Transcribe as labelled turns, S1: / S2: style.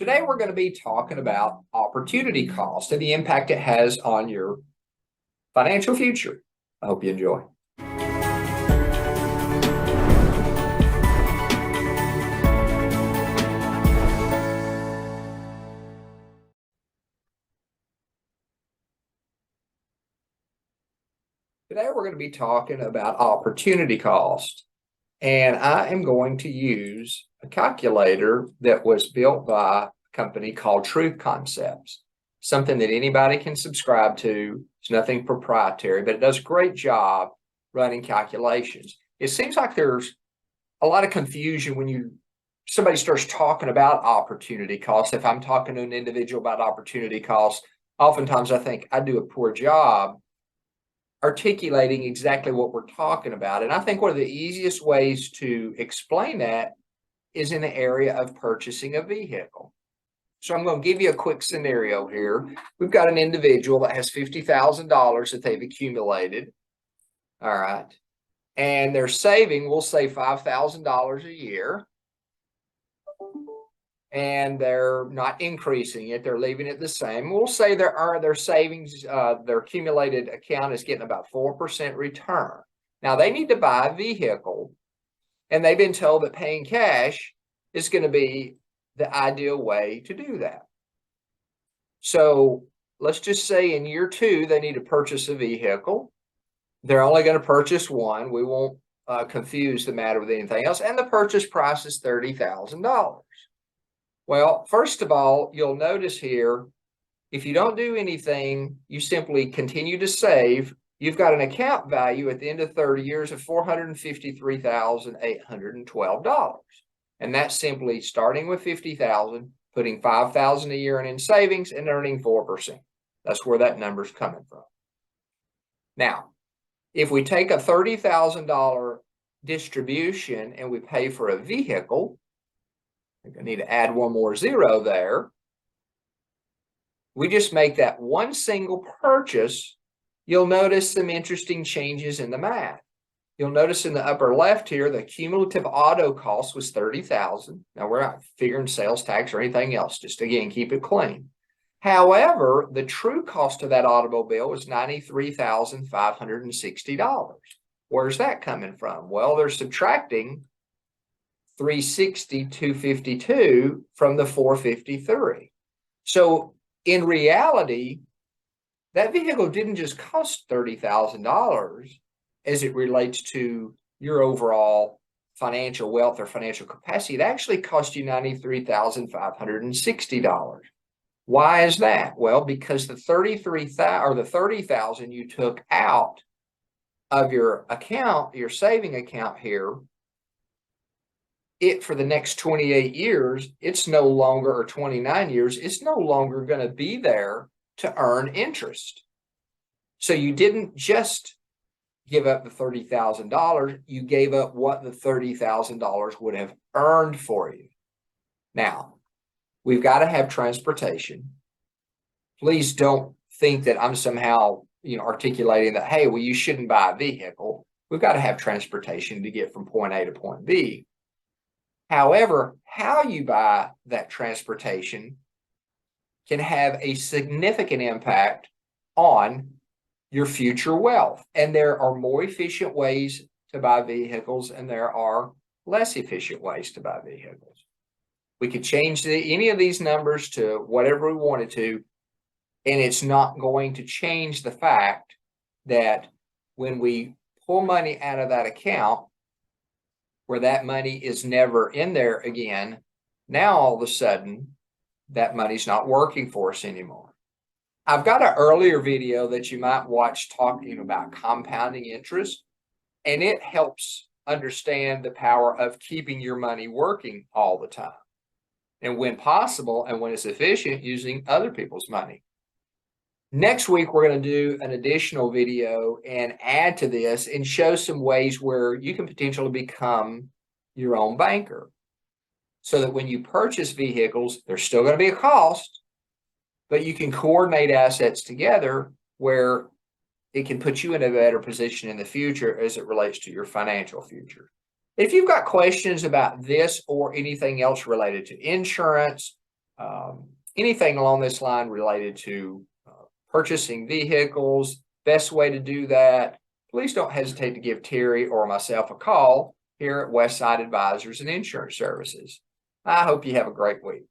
S1: Today, we're going to be talking about opportunity cost and the impact it has on your financial future. I hope you enjoy. Today, we're going to be talking about opportunity cost. And I am going to use a calculator that was built by a company called Truth Concepts, something that anybody can subscribe to. It's nothing proprietary, but it does a great job running calculations. It seems like there's a lot of confusion when somebody starts talking about opportunity costs. If I'm talking to an individual about opportunity costs, oftentimes I think I do a poor job articulating exactly what we're talking about. And I think one of the easiest ways to explain that is in the area of purchasing a vehicle. So I'm going to give you a quick scenario here. We've got an individual that has $50,000 that they've accumulated. All right. And they're saving, we'll say $5,000 a year. And they're not increasing it. They're leaving it the same. We'll say their savings, their accumulated account is getting about 4% return. Now they need to buy a vehicle, and they've been told that paying cash is going to be the ideal way to do that. So let's just say in year 2, they need to purchase a vehicle. They're only going to purchase one. We won't confuse the matter with anything else. And the purchase price is $30,000. Well, first of all, you'll notice here, if you don't do anything, you simply continue to save, you've got an account value at the end of 30 years of $453,812. And that's simply starting with $50,000, putting $5,000 a year in savings and earning 4%. That's where that number's coming from. Now, if we take a $30,000 distribution and we pay for a vehicle, I need to add one more zero there. We just make that one single purchase. You'll notice some interesting changes in the math. You'll notice in the upper left here, the cumulative auto cost was $30,000. Now we're not figuring sales tax or anything else. Just again, keep it clean. However, the true cost of that automobile was $93,560. Where's that coming from? Well, they're subtracting $360,252 from the $453. So in reality, that vehicle didn't just cost $30,000 as it relates to your overall financial wealth or financial capacity. It actually cost you $93,560. Why is that? Well, because the $30,000 you took out of your account, your saving account here, for the next 28 years, it's no longer, or 29 years, it's no longer going to be there to earn interest. So you didn't just give up the $30,000, you gave up what the $30,000 would have earned for you. Now, we've got to have transportation. Please don't think that I'm somehow, articulating that, hey, well, you shouldn't buy a vehicle. We've got to have transportation to get from point A to point B. However, how you buy that transportation can have a significant impact on your future wealth. And there are more efficient ways to buy vehicles, and there are less efficient ways to buy vehicles. We could change any of these numbers to whatever we wanted to, and it's not going to change the fact that when we pull money out of that account, where that money is never in there again, now all of a sudden, that money's not working for us anymore. I've got an earlier video that you might watch talking about compounding interest, and it helps understand the power of keeping your money working all the time. And when possible, and when it's efficient, using other people's money. Next week, we're going to do an additional video and add to this and show some ways where you can potentially become your own banker. So that when you purchase vehicles, there's still going to be a cost, but you can coordinate assets together where it can put you in a better position in the future as it relates to your financial future. If you've got questions about this or anything else related to insurance, anything along this line related to purchasing vehicles, best way to do that, please don't hesitate to give Terry or myself a call here at Westside Advisors and Insurance Services. I hope you have a great week.